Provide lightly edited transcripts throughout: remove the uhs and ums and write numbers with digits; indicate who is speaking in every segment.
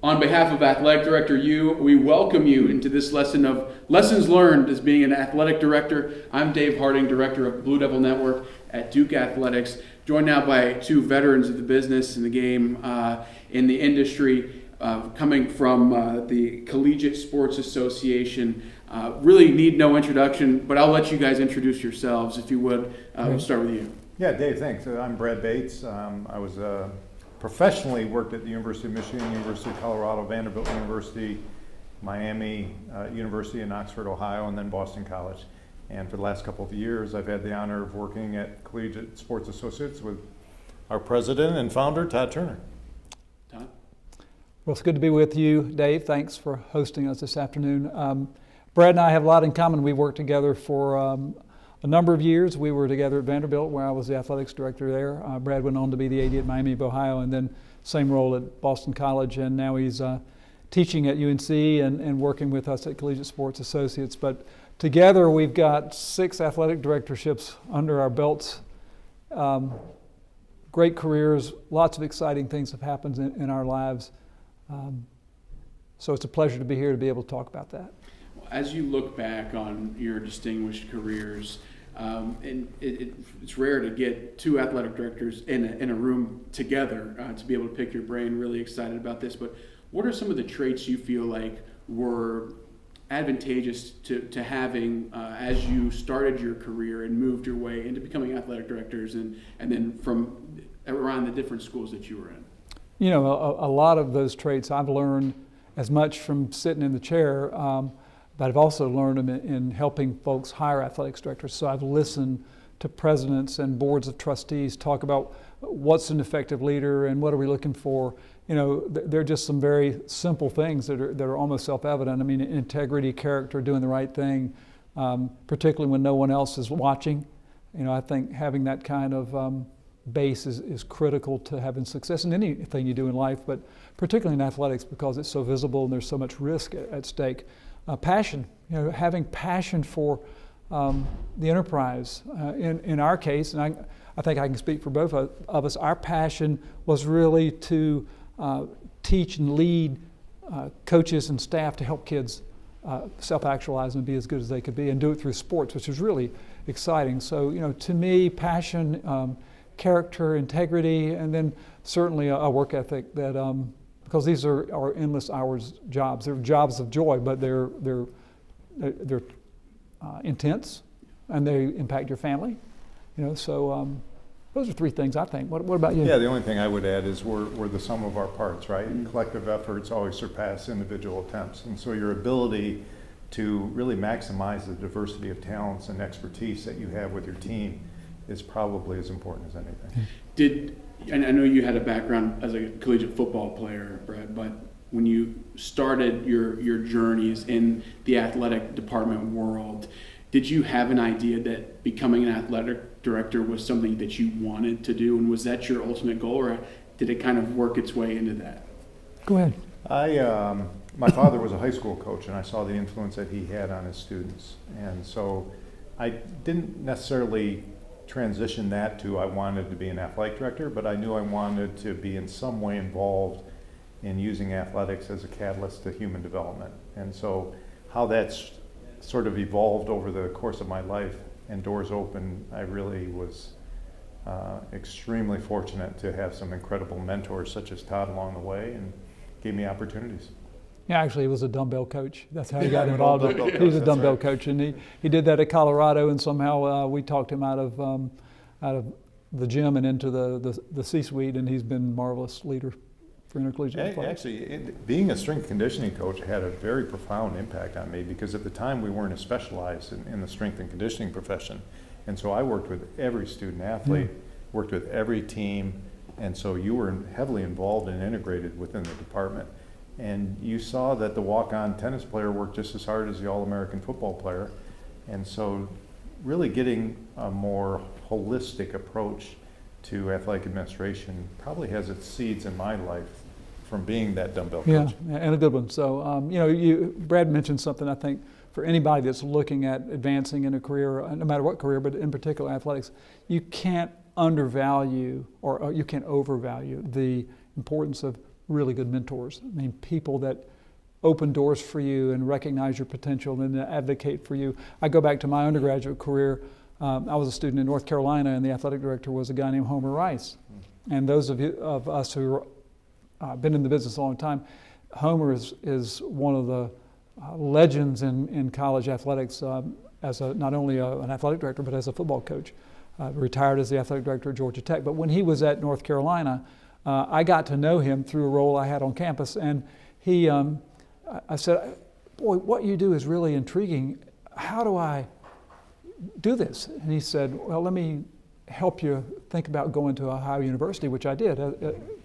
Speaker 1: On behalf of Athletic Director we welcome you into this lesson of lessons learned as being an athletic director. I'm Dave Harding, director of Blue Devil Network at Duke Athletics, joined now by two veterans of the business and the game in the industry, coming from the Collegiate Sports Association. Really need no introduction, but I'll let you guys introduce yourselves if you would. We'll start with you.
Speaker 2: Yeah, Dave, thanks. I'm Brad Bates. I was professionally worked at the University of Michigan, University of Colorado, Vanderbilt University, Miami University in Oxford, Ohio, and then Boston College. And for the last couple of years, I've had the honor of working at Collegiate Sports Associates with our president and founder, Todd Turner.
Speaker 1: Todd?
Speaker 3: Well, it's good to be with you, Dave. Thanks for hosting us this afternoon. Brad and I have a lot in common. We worked together for a number of years. We were together at Vanderbilt, where I was the athletics director there. Brad went on to be the AD at Miami of Ohio, and then same role at Boston College, and now he's teaching at UNC and working with us at Collegiate Sports Associates. But together we've got 6 athletic directorships under our belts. Great careers, lots of exciting things have happened in our lives. So it's a pleasure to be here to be able to talk about that.
Speaker 1: As you look back on your distinguished careers, and it's rare to get 2 athletic directors in a room together to be able to pick your brain. Really excited about this, but what are some of the traits you feel like were advantageous to having as you started your career and moved your way into becoming athletic directors and then from around the different schools that you were in?
Speaker 3: You know, a lot of those traits I've learned as much from sitting in the chair, but I've also learned them in helping folks hire athletics directors. So I've listened to presidents and boards of trustees talk about what's an effective leader and what are we looking for. You know, they're just some very simple things that are almost self-evident. I mean, integrity, character, doing the right thing, particularly when no one else is watching. You know, I think having that kind of base is critical to having success in anything you do in life, but particularly in athletics because it's so visible and there's so much risk at stake. Passion, you know, having passion for the enterprise. In our case, and I think I can speak for both of us, our passion was really to teach and lead coaches and staff to help kids self-actualize and be as good as they could be and do it through sports, which is really exciting. So, you know, to me, passion, character, integrity, and then certainly a work ethic that because these are endless hours jobs. They're jobs of joy, but they're intense, and they impact your family. You know, so those are 3 things I think. What about you?
Speaker 2: Yeah, the only thing I would add is we're the sum of our parts, right? Mm-hmm. Collective efforts always surpass individual attempts, and so your ability to really maximize the diversity of talents and expertise that you have with your team is probably as important as anything. And I
Speaker 1: know you had a background as a collegiate football player, Brad, but when you started your journeys in the athletic department world, did you have an idea that becoming an athletic director was something that you wanted to do, and was that your ultimate goal, or did it kind of work its way into that?
Speaker 3: Go ahead.
Speaker 2: My father was a high school coach, and I saw the influence that he had on his students, and so I didn't necessarily transition that to I wanted to be an athletic director, but I knew I wanted to be in some way involved in using athletics as a catalyst to human development. And so how that's sort of evolved over the course of my life and doors open, I really was extremely fortunate to have some incredible mentors such as Todd along the way and gave me opportunities.
Speaker 3: Yeah, actually, he was a dumbbell coach. That's how he got involved. He was a dumbbell coach, and he did that at Colorado, and somehow we talked him out of the gym and into the C-suite, and he's been a marvelous leader for intercollegiate athletics.
Speaker 2: Actually, being a strength conditioning coach had a very profound impact on me because at the time we weren't as specialized in the strength and conditioning profession, and so I worked with every student athlete, worked with every team, and so you were heavily involved and integrated within the department. And you saw that the walk-on tennis player worked just as hard as the All-American football player. And so really getting a more holistic approach to athletic administration probably has its seeds in my life from being that dumbbell coach.
Speaker 3: Yeah, and a good one. So, you know, Brad mentioned something I think for anybody that's looking at advancing in a career, no matter what career, but in particular athletics, you can't undervalue or you can't overvalue the importance of really good mentors. I mean, people that open doors for you and recognize your potential and advocate for you. I go back to my undergraduate career. I was a student in North Carolina, and the athletic director was a guy named Homer Rice. And those of us who have been in the business a long time, Homer is one of the legends in college athletics as not only an athletic director, but as a football coach. Retired as the athletic director at Georgia Tech. But when he was at North Carolina, I got to know him through a role I had on campus. And I said, boy, what you do is really intriguing. How do I do this? And he said, well, let me help you think about going to Ohio University, which I did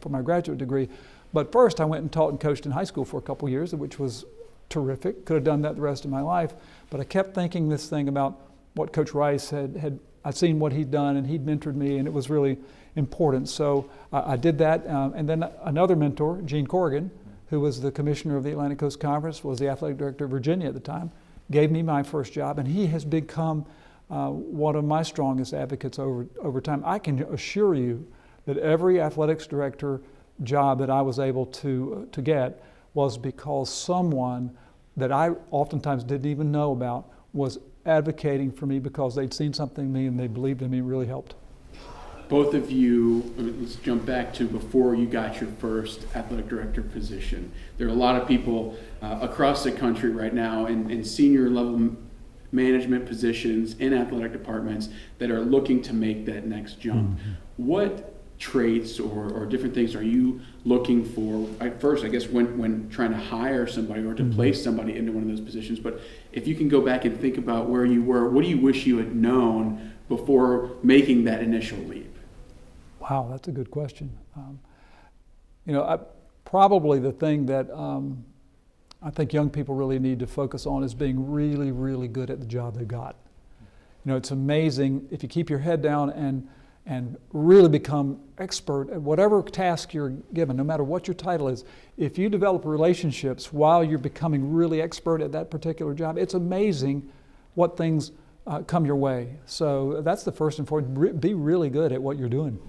Speaker 3: for my graduate degree. But first I went and taught and coached in high school for a couple years, which was terrific. Could have done that the rest of my life. But I kept thinking this thing about what Coach Rice had I'd seen what he'd done, and he'd mentored me, and it was really important. So I did that. And then another mentor, Gene Corrigan, who was the commissioner of the Atlantic Coast Conference, was the athletic director of Virginia at the time, gave me my first job, and he has become one of my strongest advocates over time. I can assure you that every athletics director job that I was able to get was because someone that I oftentimes didn't even know about was advocating for me because they'd seen something in me and they believed in me. It really helped.
Speaker 1: Both of you, let's jump back to before you got your first athletic director position. There are a lot of people across the country right now in senior level management positions in athletic departments that are looking to make that next jump. Mm-hmm. What traits or different things are you looking for? First, I guess when trying to hire somebody or to place somebody into one of those positions, but if you can go back and think about where you were, what do you wish you had known before making that initial leap?
Speaker 3: Wow, that's a good question. Probably the thing that I think young people really need to focus on is being really, really good at the job they've got. It's amazing if you keep your head down and really become expert at whatever task you're given, no matter what your title is. If you develop relationships while you're becoming really expert at that particular job, it's amazing what things come your way. So that's the first and foremost. Be really good at what you're doing.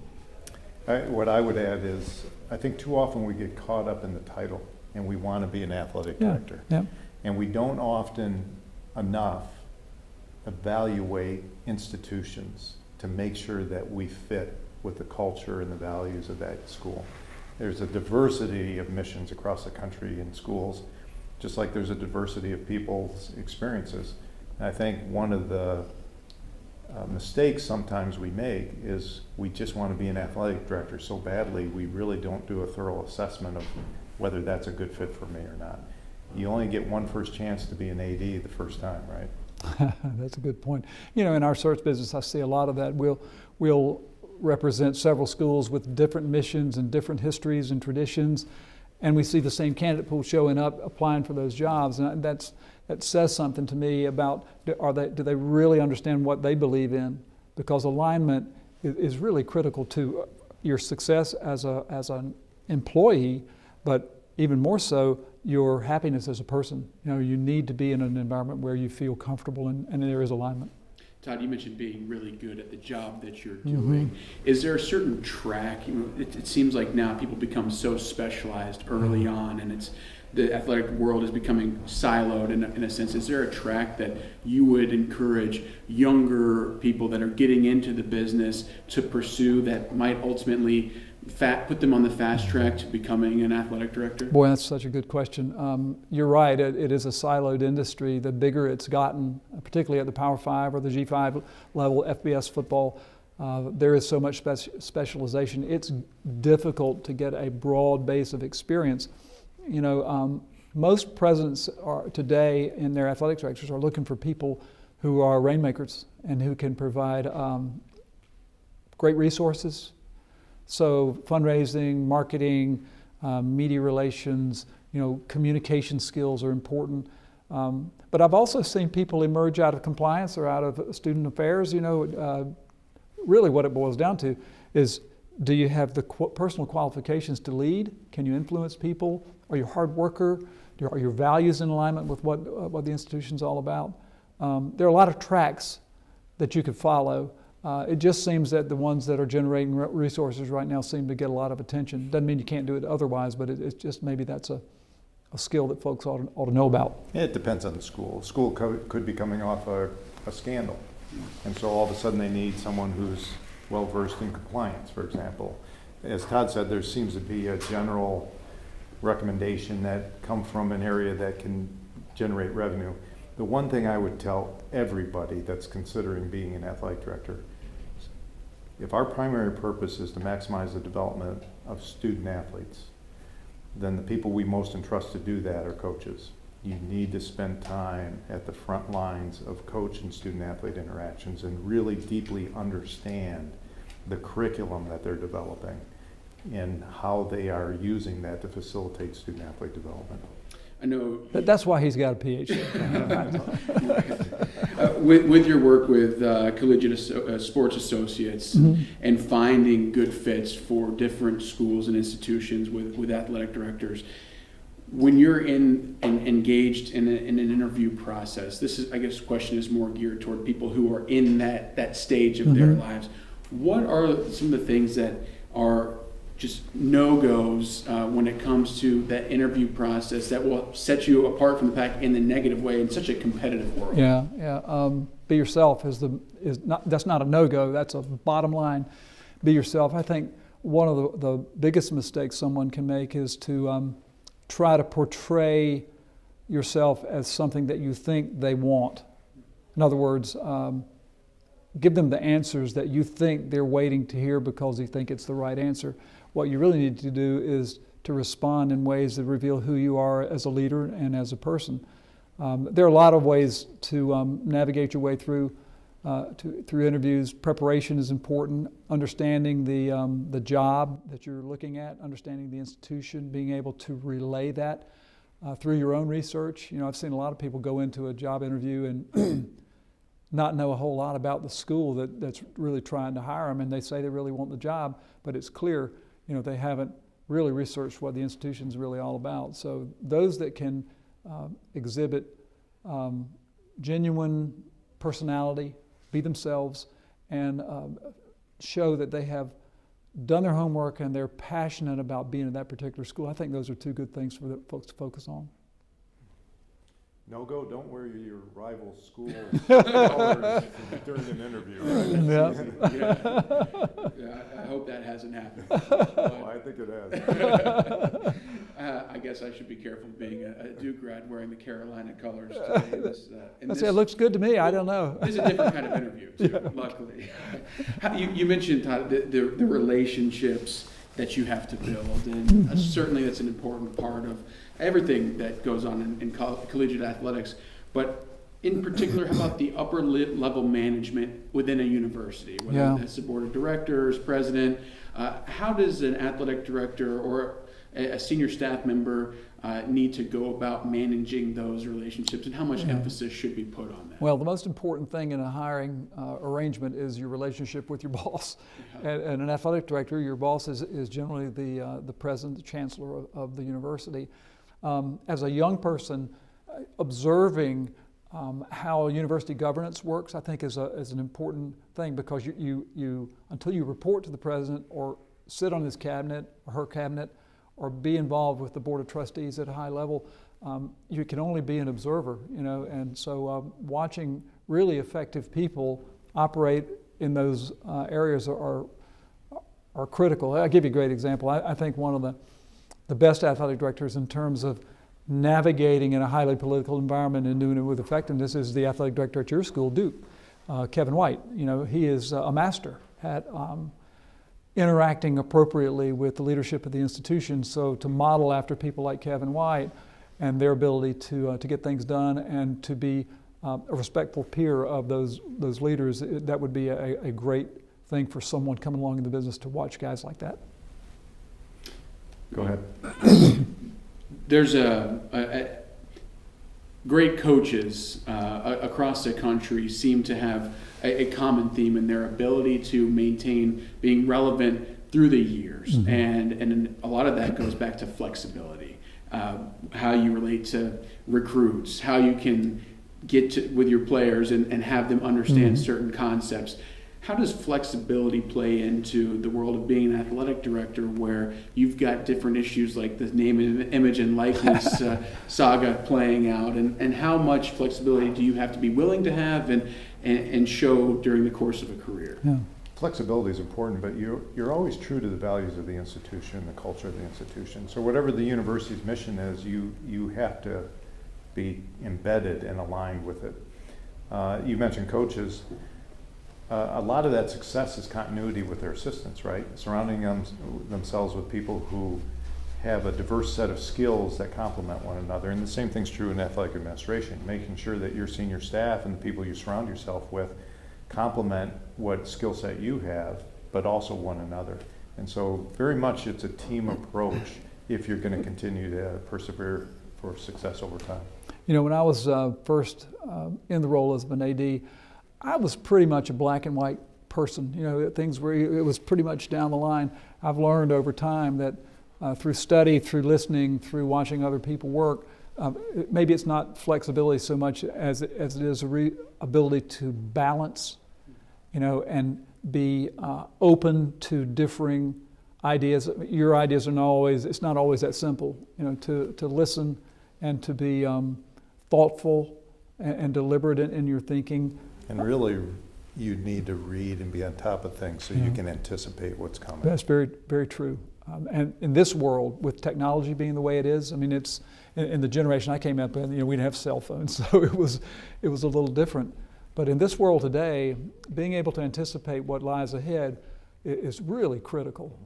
Speaker 2: What I would add is, I think too often we get caught up in the title and we want to be an athletic director.
Speaker 3: Yeah.
Speaker 2: And we don't often enough evaluate institutions to make sure that we fit with the culture and the values of that school. There's a diversity of missions across the country in schools, just like there's a diversity of people's experiences. And I think one of the mistakes sometimes we make is we just want to be an athletic director so badly we really don't do a thorough assessment of whether that's a good fit for me or not. You only get one first chance to be an AD the first time, right?
Speaker 3: That's a good point. In our search business, I see a lot of that. We'll represent several schools with different missions and different histories and traditions, and we see the same candidate pool showing up, applying for those jobs, and that says something to me about do they really understand what they believe in? Because alignment is really critical to your success as an employee, but even more so your happiness as a person. You need to be in an environment where you feel comfortable and there is alignment.
Speaker 1: Todd, you mentioned being really good at the job that you're doing. Mm-hmm. Is there a certain track? It seems like now people become so specialized early on, and the athletic world is becoming siloed in a sense. Is there a track that you would encourage younger people that are getting into the business to pursue that might ultimately put them on the fast track to becoming an athletic director? Boy,
Speaker 3: that's such a good question. You're right, it is a siloed industry. The bigger it's gotten, particularly at the Power 5 or the G5 level, FBS football, there is so much specialization. It's difficult to get a broad base of experience. Most presidents today in their athletic directors are looking for people who are rainmakers and who can provide great resources. So fundraising, marketing, media relations, communication skills are important. But I've also seen people emerge out of compliance or out of student affairs. Really what it boils down to is, do you have the personal qualifications to lead? Can you influence people? Are you a hard worker? Are your values in alignment with what the institution's all about? There are a lot of tracks that you could follow, It just seems that the ones that are generating resources right now seem to get a lot of attention. Doesn't mean you can't do it otherwise, but it's just maybe that's a skill that folks ought to know about.
Speaker 2: It depends on the school. A school could be coming off a scandal, and so all of a sudden they need someone who's well versed in compliance, for example. As Todd said, there seems to be a general recommendation that come from an area that can generate revenue. The one thing I would tell everybody that's considering being an athletic director, if our primary purpose is to maximize the development of student athletes, then the people we most entrust to do that are coaches. You need to spend time at the front lines of coach and student athlete interactions and really deeply understand the curriculum that they're developing and how they are using that to facilitate student athlete development.
Speaker 1: I know
Speaker 3: That's why he's got a PhD.
Speaker 1: with your work with Collegiate Sports Associates and finding good fits for different schools and institutions with athletic directors, when you're engaged in an interview process, this is, I guess, the question is more geared toward people who are in that stage of their lives. What are some of the things that are just no-goes when it comes to that interview process that will set you apart from the pack in the negative way in such a competitive world?
Speaker 3: Yeah. Be yourself that's not a no-go. That's a bottom line. Be yourself. I think one of the biggest mistakes someone can make is to try to portray yourself as something that you think they want. In other words, give them the answers that you think they're waiting to hear because you think it's the right answer. What you really need to do is to respond in ways that reveal who you are as a leader and as a person. There are a lot of ways to navigate your way through interviews. Preparation is important. Understanding the job that you're looking at, understanding the institution, being able to relay that through your own research. You know, I've seen a lot of people go into a job interview and not know a whole lot about the school that's really trying to hire them, and they say they really want the job, but it's clear, you know, they haven't really researched what the institution's really all about. So those that can exhibit genuine personality, be themselves, and show that they have done their homework and they're passionate about being in that particular school, I think those are two good things for the folks to focus on.
Speaker 2: No go, don't wear your rival school's colors during an interview. Right?
Speaker 1: Yeah, I hope that hasn't happened.
Speaker 2: Well, I think it has.
Speaker 1: I guess I should be careful being a Duke grad wearing the Carolina colors today.
Speaker 3: It looks good to me. I don't know.
Speaker 1: This is a different kind of interview, too, luckily. You mentioned, Todd, the relationships that you have to build, and certainly that's an important part of everything that goes on in collegiate athletics. But in particular, how about the upper level management within a university, whether that's the board of directors, president? How does an athletic director or a senior staff member need to go about managing those relationships, and how much emphasis should be put on that?
Speaker 3: Well, the most important thing in a hiring arrangement is your relationship with your boss. And an athletic director, your boss is generally the president, the chancellor of the university. As a young person, observing how university governance works, I think is an important thing, because you until you report to the president or sit on his cabinet or her cabinet or be involved with the board of trustees at a high level, you can only be an observer, you know. And so watching really effective people operate in those areas are critical. I'll give you a great example. I think one of the best athletic directors in terms of navigating in a highly political environment and doing it with effectiveness is the athletic director at your school, Duke, Kevin White. You know, he is a master at interacting appropriately with the leadership of the institution. So to model after people like Kevin White and their ability to get things done and to be a respectful peer of those leaders, that would be a great thing for someone coming along in the business to watch guys like that.
Speaker 2: Go ahead.
Speaker 1: There's great coaches across the country seem to have a common theme in their ability to maintain being relevant through the years. And a lot of that goes back to flexibility, how you relate to recruits, how you can get with your players and have them understand certain concepts. How does flexibility play into the world of being an athletic director, where you've got different issues like the name, image, and likeness saga playing out, and how much flexibility do you have to be willing to have and show during the course of a career?
Speaker 3: Yeah.
Speaker 2: Flexibility is important, but you're always true to the values of the institution and the culture of the institution. So whatever the university's mission is, you have to be embedded and aligned with it. You mentioned coaches. A lot of that success is continuity with their assistants, right? Surrounding themselves with people who have a diverse set of skills that complement one another. And the same thing's true in athletic administration, making sure that your senior staff and the people you surround yourself with complement what skill set you have, but also one another. And so very much it's a team approach if you're going to continue to persevere for success over time.
Speaker 3: You know, when I was first in the role as an AD, I was pretty much a black and white person. You know, things were, it was pretty much down the line. I've learned over time that through study, through listening, through watching other people work, maybe it's not flexibility so much as it is ability to balance, you know, and be open to differing ideas. Your ideas are not always, it's not always that simple, you know, to listen and to be thoughtful and deliberate in your thinking.
Speaker 2: And really, you need to read and be on top of things so you can anticipate what's coming.
Speaker 3: That's very, very true. And in this world, with technology being the way it is, I mean, it's in the generation I came up in, you know, we didn't have cell phones, so it was a little different. But in this world today, being able to anticipate what lies ahead is really critical.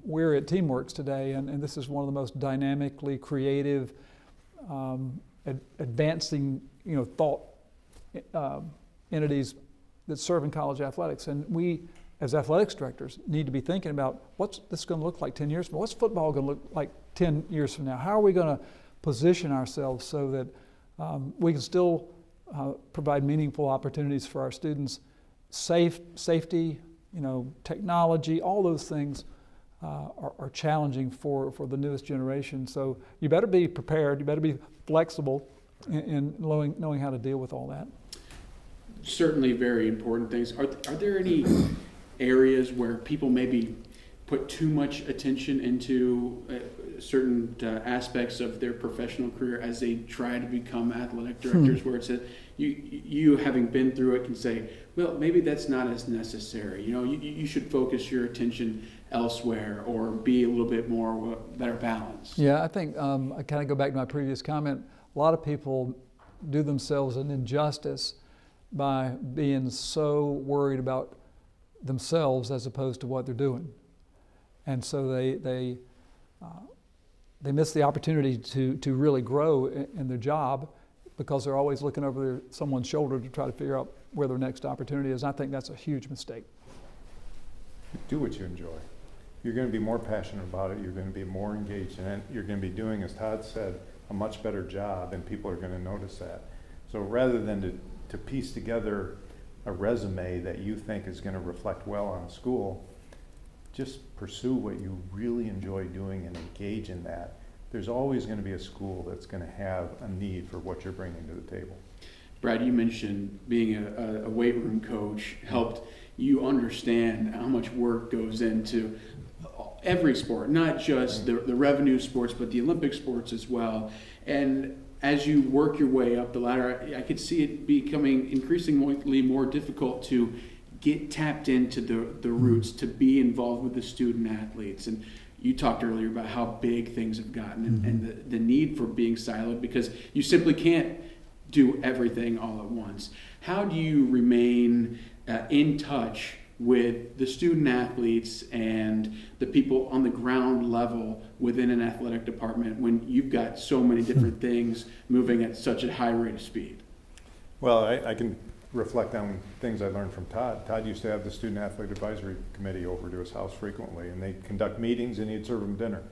Speaker 3: We're at TeamWorks today, and this is one of the most dynamically creative, advancing, you know, thought entities that serve in college athletics. And we, as athletics directors, need to be thinking about what's this going to look like 10 years from now? What's football going to look like 10 years from now? How are we going to position ourselves so that we can still provide meaningful opportunities for our students? Safety, you know, technology, all those things are challenging for the newest generation. So you better be prepared, you better be flexible in knowing how to deal with all that.
Speaker 1: Certainly very important things. Are there any areas where people maybe put too much attention into certain aspects of their professional career as they try to become athletic directors, where it's you having been through it can say, well, maybe that's not as necessary. You know, you should focus your attention elsewhere or be a little bit more better balanced.
Speaker 3: Yeah, I think I kind of go back to my previous comment. A lot of people do themselves an injustice by being so worried about themselves as opposed to what they're doing. And so they miss the opportunity to really grow in their job because they're always looking over someone's shoulder to try to figure out where their next opportunity is. I think that's a huge mistake.
Speaker 2: Do what you enjoy. You're going to be more passionate about it. You're going to be more engaged in it. You're going to be doing, as Todd said, a much better job, and people are going to notice that. So rather than to piece together a resume that you think is going to reflect well on a school, just pursue what you really enjoy doing and engage in that. There's always going to be a school that's going to have a need for what you're bringing to the table.
Speaker 1: Brad, you mentioned being a weight room coach helped you understand how much work goes into every sport, not just the revenue sports, but the Olympic sports as well. And as you work your way up the ladder, I could see it becoming increasingly more difficult to get tapped into the roots, to be involved with the student athletes. And you talked earlier about how big things have gotten and the need for being siloed because you simply can't do everything all at once. How do you remain in touch with the student athletes and the people on the ground level within an athletic department when you've got so many different things moving at such a high rate of speed?
Speaker 2: Well, I can reflect on things I learned from Todd. Todd used to have the Student Athlete Advisory Committee over to his house frequently, and they'd conduct meetings and he'd serve them dinner.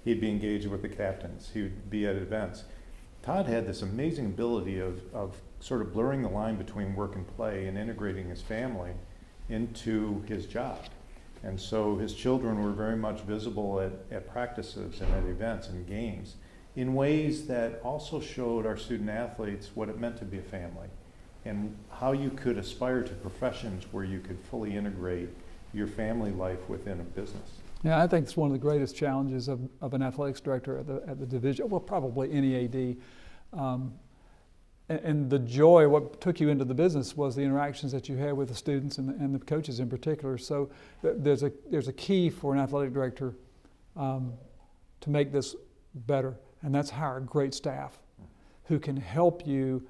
Speaker 2: He'd be engaged with the captains. He would be at events. Todd had this amazing ability of sort of blurring the line between work and play and integrating his family into his job. And so his children were very much visible at practices and at events and games in ways that also showed our student athletes what it meant to be a family and how you could aspire to professions where you could fully integrate your family life within a business.
Speaker 3: Yeah, I think it's one of the greatest challenges of an athletics director at the division, well, probably any AD. And the joy, what took you into the business was the interactions that you had with the students and the coaches in particular. So there's a key for an athletic director to make this better, and that's hire great staff who can help you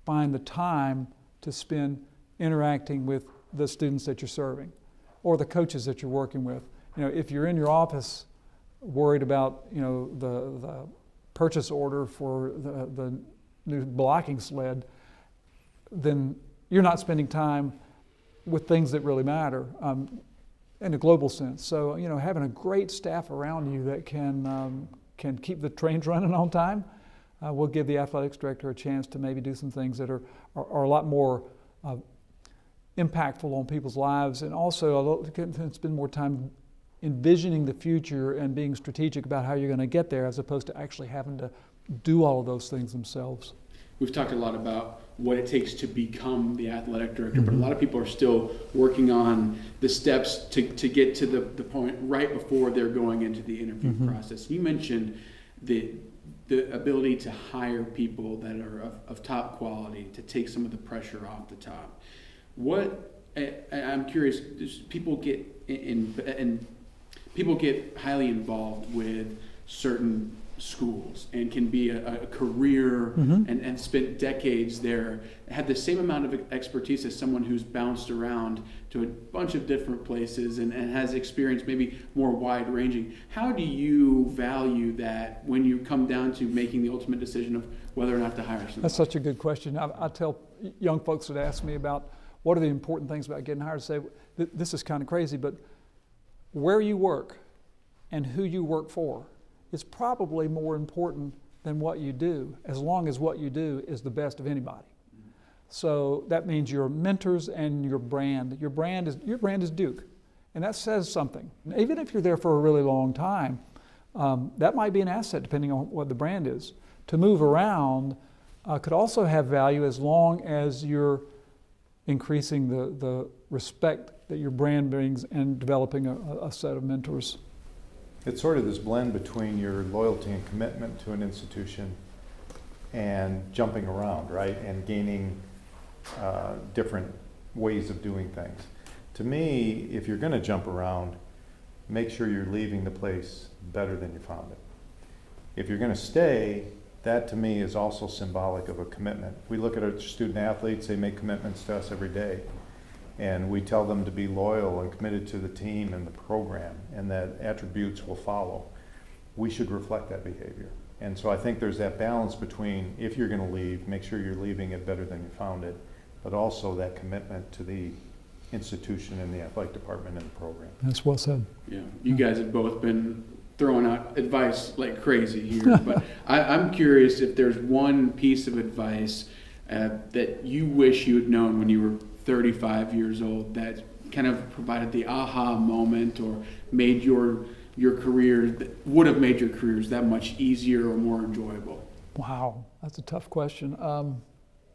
Speaker 3: find the time to spend interacting with the students that you're serving or the coaches that you're working with. If you're in your office worried about, the purchase order for the new blocking sled, then you're not spending time with things that really matter in a global sense. So, having a great staff around you that can keep the trains running on time will give the athletics director a chance to maybe do some things that are a lot more impactful on people's lives, and also spend more time envisioning the future and being strategic about how you're going to get there, as opposed to actually having to do all of those things themselves.
Speaker 1: We've talked a lot about what it takes to become the athletic director, but a lot of people are still working on the steps to get to the point right before they're going into the interview process. You mentioned the ability to hire people that are of top quality, to take some of the pressure off the top. I'm curious, people get people get highly involved with certain schools and can be a career and spent decades there, have the same amount of expertise as someone who's bounced around to a bunch of different places and has experience maybe more wide ranging. How do you value that when you come down to making the ultimate decision of whether or not to hire someone?
Speaker 3: That's such a good question. I tell young folks that ask me about what are the important things about getting hired, say, this is kind of crazy, but where you work and who you work for is probably more important than what you do, as long as what you do is the best of anybody. So that means your mentors and your brand. Your brand is Duke, and that says something. Even if you're there for a really long time, that might be an asset depending on what the brand is. To move around could also have value as long as you're increasing the respect that your brand brings and developing a set of mentors.
Speaker 2: It's sort of this blend between your loyalty and commitment to an institution and jumping around, right? And gaining different ways of doing things. To me, if you're going to jump around, make sure you're leaving the place better than you found it. If you're going to stay, that to me is also symbolic of a commitment. We look at our student athletes, they make commitments to us every day. And we tell them to be loyal and committed to the team and the program, and that attributes will follow. We should reflect that behavior. And so I think there's that balance between, if you're going to leave, make sure you're leaving it better than you found it, but also that commitment to the institution and the athletic department and the program.
Speaker 3: That's well said.
Speaker 1: Yeah, you guys have both been throwing out advice like crazy here, but I'm curious if there's one piece of advice that you wish you had known when you were 35 years old that kind of provided the aha moment or made your career, would have made your careers that much easier or more enjoyable?
Speaker 3: Wow, that's a tough question.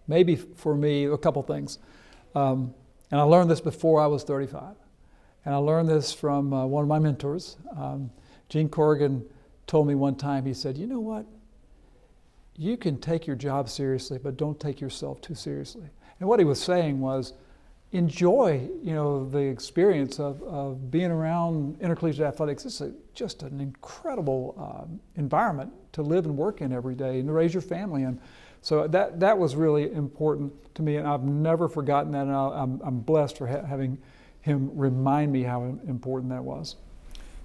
Speaker 3: Maybe for me, a couple things. And I learned this before I was 35. And I learned this from one of my mentors. Gene Corrigan told me one time, he said, you know what? You can take your job seriously, but don't take yourself too seriously. And what he was saying was, enjoy, the experience of being around intercollegiate athletics. It's just an incredible environment to live and work in every day and to raise your family in. So that was really important to me, and I've never forgotten that, and I'm blessed for having him remind me how important that was.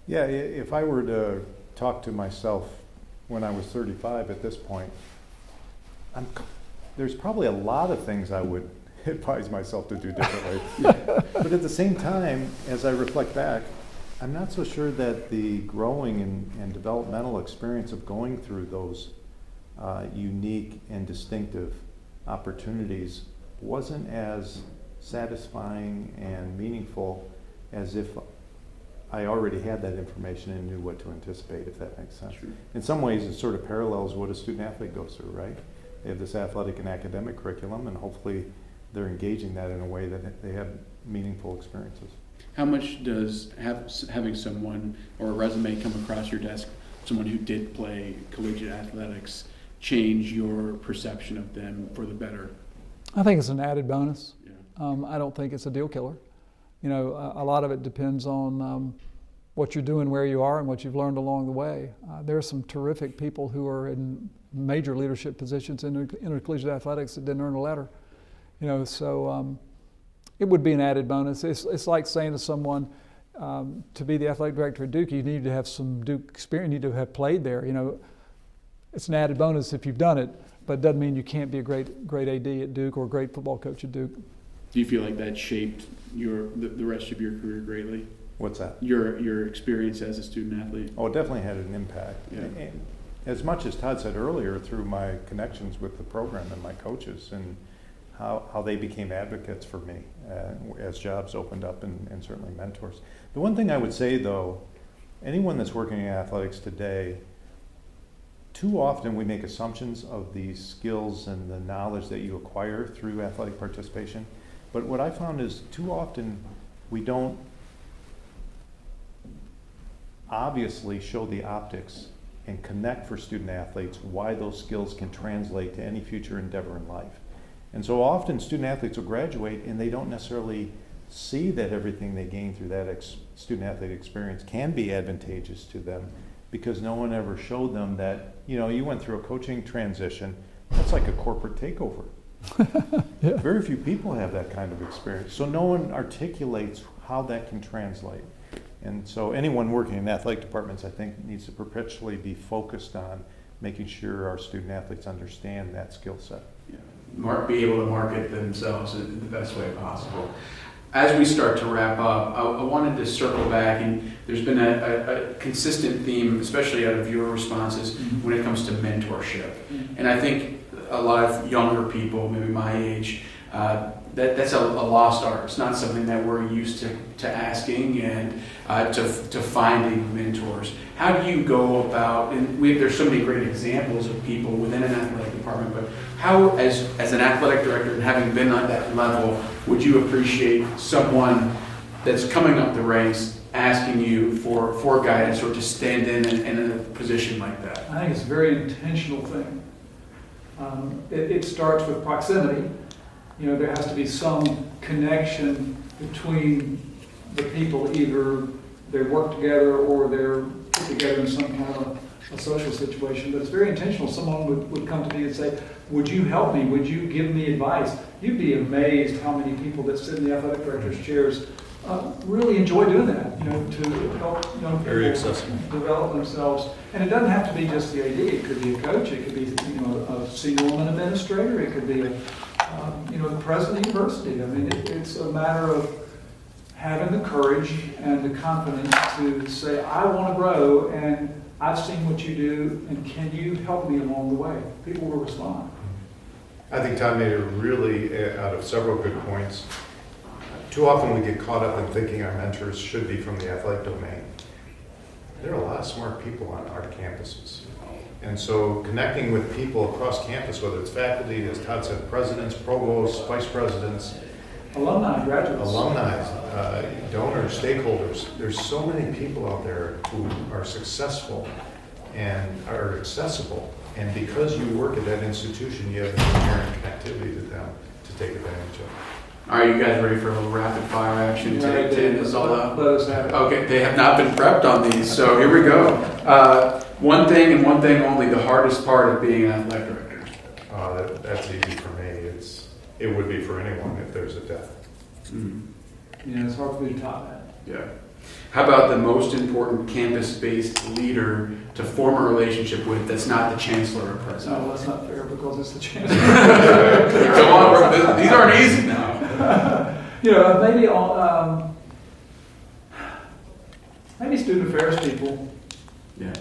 Speaker 2: Yeah, if I were to talk to myself when I was 35 at this point, there's probably a lot of things I would advise myself to do differently. But at the same time, as I reflect back, I'm not so sure that the growing and developmental experience of going through those unique and distinctive opportunities wasn't as satisfying and meaningful as if I already had that information and knew what to anticipate, if that makes sense.
Speaker 1: Sure.
Speaker 2: In some ways, it sort of parallels what a student athlete goes through, right? They have this athletic and academic curriculum, and hopefully they're engaging that in a way that they have meaningful experiences.
Speaker 1: How much does having someone or a resume come across your desk, someone who did play collegiate athletics, change your perception of them for the better?
Speaker 3: I think it's an added bonus.
Speaker 1: Yeah.
Speaker 3: I don't think it's a deal killer. You know, a lot of it depends on what you're doing, where you are, and what you've learned along the way. There are some terrific people who are in major leadership positions in intercollegiate athletics that didn't earn a letter. You know, so it would be an added bonus. It's like saying to someone, to be the athletic director at Duke, you need to have some Duke experience. You need to have played there. You know, it's an added bonus if you've done it, but it doesn't mean you can't be a great AD at Duke or a great football coach at Duke.
Speaker 1: Do you feel like that shaped the rest of your career greatly?
Speaker 2: What's that?
Speaker 1: Your experience as a student athlete?
Speaker 2: Oh, it definitely had an impact.
Speaker 1: Yeah.
Speaker 2: And as much as Todd said earlier, through my connections with the program and my coaches and how they became advocates for me as jobs opened up and certainly mentors. The one thing I would say though, anyone that's working in athletics today, too often we make assumptions of the skills and the knowledge that you acquire through athletic participation. But what I found is too often we don't obviously show the optics and connect for student athletes why those skills can translate to any future endeavor in life. And so often student athletes will graduate and they don't necessarily see that everything they gain through that student athlete experience can be advantageous to them, because no one ever showed them that, you know, you went through a coaching transition, that's like a corporate takeover.
Speaker 3: Yeah.
Speaker 2: Very few people have that kind of experience. So no one articulates how that can translate. And so anyone working in athletic departments, I think, needs to perpetually be focused on making sure our student athletes understand that skill set.
Speaker 1: Yeah. Be able to market themselves in the best way possible. As we start to wrap up, I wanted to circle back, and there's been a consistent theme, especially out of your responses, when it comes to mentorship. And I think a lot of younger people, maybe my age, that's a lost art. It's not something that we're used to asking and to finding mentors. How do you go about, and there's so many great examples of people within an athletic department, but how, as an athletic director and having been at that level, would you appreciate someone that's coming up the ranks asking you for guidance or to stand in a position like that?
Speaker 3: I think it's a very intentional thing. It starts with proximity. You know, there has to be some connection between the people, either they work together or they're put together in some kind of a social situation. But it's very intentional. Someone would come to me and say, would you help me? Would you give me advice? You'd be amazed how many people that sit in the athletic director's chairs really enjoy doing that, you know, to help young people develop themselves. And it doesn't have to be just the AD. It could be a coach. It could be, you know, a senior woman administrator. It could be the president of the university. I mean, it's a matter of having the courage and the confidence to say, I want to grow, and I've seen what you do, and can you help me along the way? People will respond.
Speaker 4: I think Todd made it really out of several good points. Too often we get caught up in thinking our mentors should be from the athletic domain. There are a lot of smart people on our campuses. And so connecting with people across campus, whether it's faculty, as Todd said, presidents, provosts, vice presidents,
Speaker 3: alumni, graduates,
Speaker 4: donors, stakeholders. There's so many people out there who are successful and are accessible. And because you work at that institution, you have an inherent connectivity to them to take advantage of.
Speaker 1: Are you guys ready for a little rapid fire action to end this all up?
Speaker 3: Let us have it.
Speaker 1: Okay, they have not been prepped on these, so here we go. One thing and one thing only, the hardest part of being an athletic director.
Speaker 4: That's easy for me. It would be for anyone if there's a death.
Speaker 1: Mm-hmm.
Speaker 3: Yeah, it's hard for me to top that.
Speaker 1: Yeah. How about the most important campus-based leader to form a relationship with that's not the chancellor or president?
Speaker 3: No, that's not fair because it's the chancellor.
Speaker 1: Come on, these aren't easy now.
Speaker 3: Maybe student affairs people.
Speaker 1: Yeah.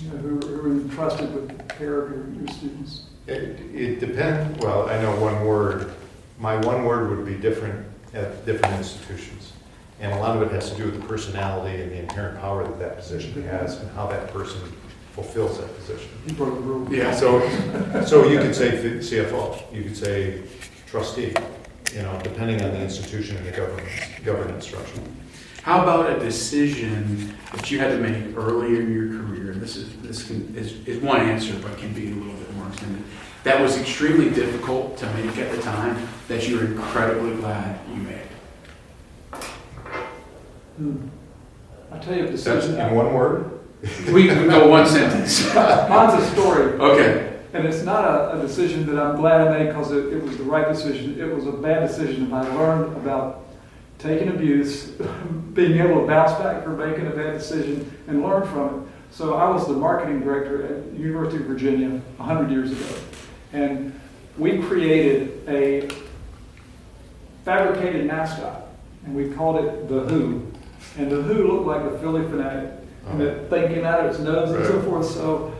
Speaker 3: You know, who are entrusted with the care of your students.
Speaker 4: It depends. Well, I know one word. My one word would be different at different institutions. And a lot of it has to do with the personality and the inherent power that position has and how that person fulfills that position.
Speaker 3: You broke the rule.
Speaker 1: Yeah.
Speaker 4: So you could say CFO, you could say trustee, depending on the institution and the governance structure.
Speaker 1: How about a decision that you had to make earlier in your career? And this is one answer, but can be a little bit more extended. That was extremely difficult to make at the time that you're incredibly glad you made.
Speaker 3: I'll tell you a
Speaker 4: That's
Speaker 3: decision.
Speaker 4: in one word?
Speaker 1: We can go one sentence.
Speaker 3: Mine's a story.
Speaker 1: Okay.
Speaker 3: And it's not a decision that I'm glad I made because it was the right decision. It was a bad decision. And I learned about taking abuse, being able to bounce back from making a bad decision and learn from it. So I was the marketing director at the University of Virginia 100 years ago. And we created a fabricated mascot. And we called it the Who. And the Who looked like the Philly Fanatic. And that thing came out of its nose and so forth. So,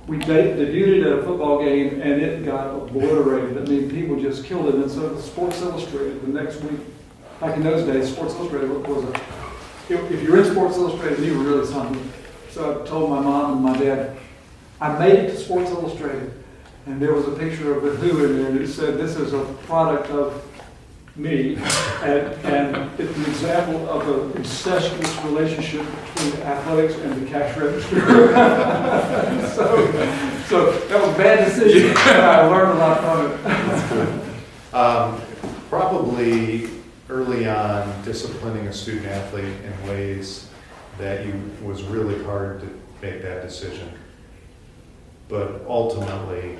Speaker 3: we debuted it at a football game and it got obliterated. I mean, people just killed it. And so Sports Illustrated the next week, back in those days, Sports Illustrated was if you're in Sports Illustrated, you were really something. So I told my mom and my dad, I made it to Sports Illustrated. And there was a picture of the Who in there and it said, this is a product of me, and it's an example of an incestuous relationship between athletics and the cash register. so that was a bad decision. I learned a lot from it.
Speaker 4: Probably early on, disciplining a student athlete in ways that was really hard to make that decision. But ultimately,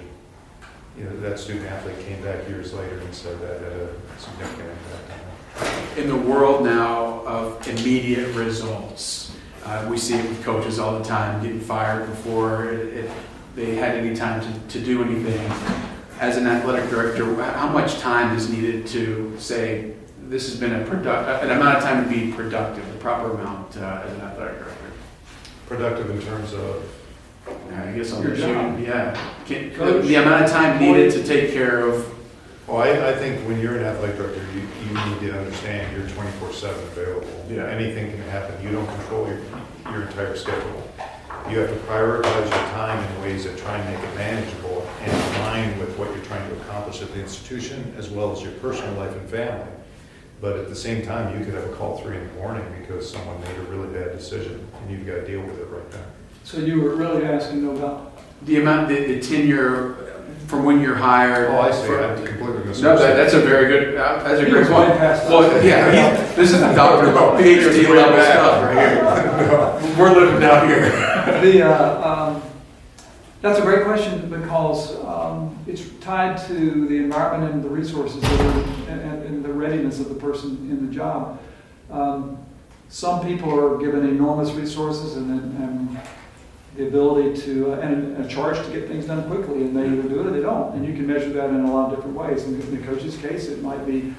Speaker 4: that student athlete came back years later and said that had a significant impact on them.
Speaker 1: In the world now of immediate results, we see it with coaches all the time getting fired before they had any time to do anything. As an athletic director, how much time is needed to say this has been an amount of time to be productive, the proper amount as an athletic director?
Speaker 4: Productive in terms of?
Speaker 1: I guess I'll
Speaker 3: Your
Speaker 1: let
Speaker 3: job.
Speaker 1: you, the amount of time needed to take care of.
Speaker 4: Well, I think when you're an athletic director, you need to understand you're 24/7 available.
Speaker 1: Yeah.
Speaker 4: Anything can happen. You don't control your entire schedule. You have to prioritize your time in ways that try and make it manageable and in line with what you're trying to accomplish at the institution as well as your personal life and family. But at the same time, you could have a call 3 in the morning because someone made a really bad decision and you've got to deal with it right then.
Speaker 3: So you were really asking about
Speaker 1: The amount, the tenure from when you're hired.
Speaker 4: Oh, I see. I completely misunderstood.
Speaker 1: No, that's a very good, that's a
Speaker 3: He
Speaker 1: great
Speaker 3: was
Speaker 1: point.
Speaker 3: way past that.
Speaker 1: Well, yeah, this is the doctor, PhD level stuff right here. We're living down here.
Speaker 3: That's a great question because it's tied to the environment and the resources and the readiness of the person in the job. Some people are given enormous resources and the ability to, and a charge to get things done quickly, and they either do it or they don't. And you can measure that in a lot of different ways. In the coach's case, it might be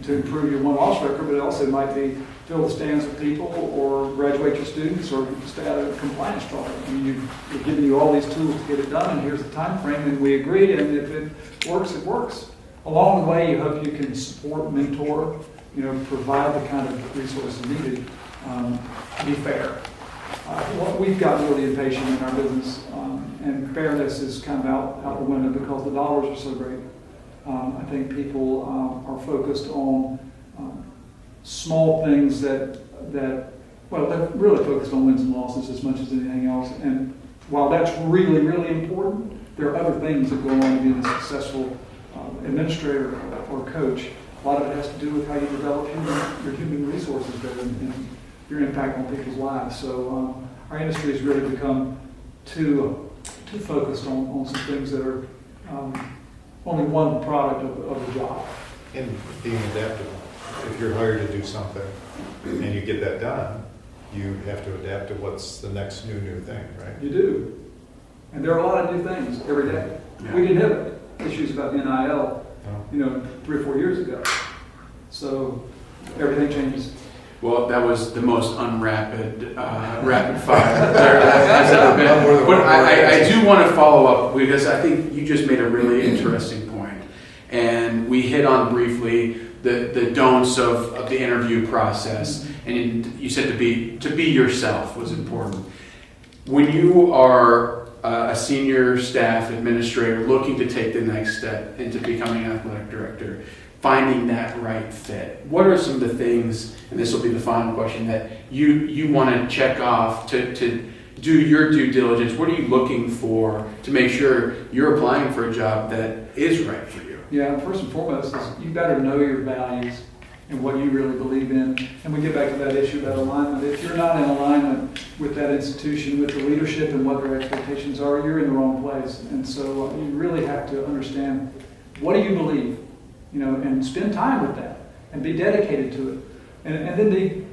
Speaker 3: to improve your one-loss record, but it also might be fill the stands with people or graduate your students or stay out of a compliance trouble. I mean, we're giving you all these tools to get it done, and here's the time frame, and we agree, and if it works, it works. Along the way, you hope you can support, mentor, provide the kind of resources needed to be fair. We've gotten really impatient in our business, and fairness is kind of out the window because the dollars are so great. I think people are focused on small things that they're really focused on wins and losses as much as anything else. And while that's really, really important, there are other things that go on to being a successful administrator or coach. A lot of it has to do with how you develop your human resources there and your impact on people's lives. So our industry has really become too focused on some things that are only one product of the job.
Speaker 4: And being adaptable. If you're hired to do something and you get that done, you have to adapt to what's the next new thing, right?
Speaker 3: You do. And there are a lot of new things every day.
Speaker 1: Yeah.
Speaker 3: We didn't have issues about NIL,
Speaker 4: No.
Speaker 3: 3 or 4 years ago. So everything changes.
Speaker 1: Well, that was the most rapid fire there has ever been. But I do want to follow up because I think you just made a really interesting point. And we hit on briefly the don'ts of the interview process. And you said to be yourself was important. When you are a senior staff administrator looking to take the next step into becoming an athletic director, finding that right fit, what are some of the things, and this will be the final question, that you want to check off to do your due diligence? What are you looking for to make sure you're applying for a job that is right for you?
Speaker 3: Yeah, first and foremost is you better know your values and what you really believe in. And we get back to that issue about alignment. If you're not in alignment with that institution, with the leadership and what their expectations are, you're in the wrong place. And so you really have to understand, what do you believe? And spend time with that and be dedicated to it. And then be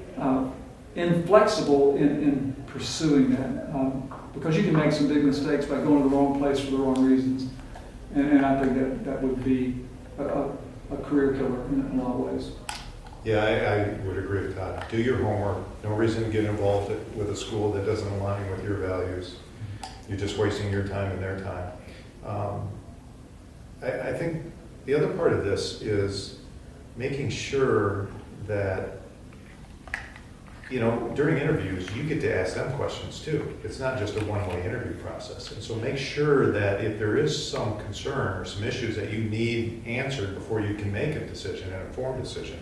Speaker 3: inflexible in pursuing that. Because you can make some big mistakes by going to the wrong place for the wrong reasons. And I think that would be a career killer in a lot of ways.
Speaker 4: Yeah, I would agree with Todd. Do your homework. No reason to get involved with a school that doesn't align with your values. You're just wasting your time and their time. I think the other part of this is making sure that, during interviews, you get to ask them questions too. It's not just a one-way interview process. And so make sure that if there is some concern or some issues that you need answered before you can make a decision, an informed decision,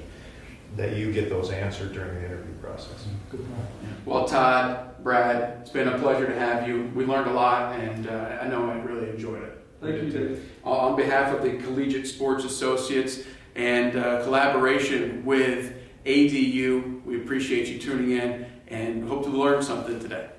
Speaker 4: that you get those answered during the interview process.
Speaker 3: Good point.
Speaker 1: Well, Todd, Brad, it's been a pleasure to have you. We learned a lot, and I know I really enjoyed it.
Speaker 3: Thank you, Dave.
Speaker 1: On behalf of the Collegiate Sports Associates and collaboration with ADU, we appreciate you tuning in and hope to learn something today.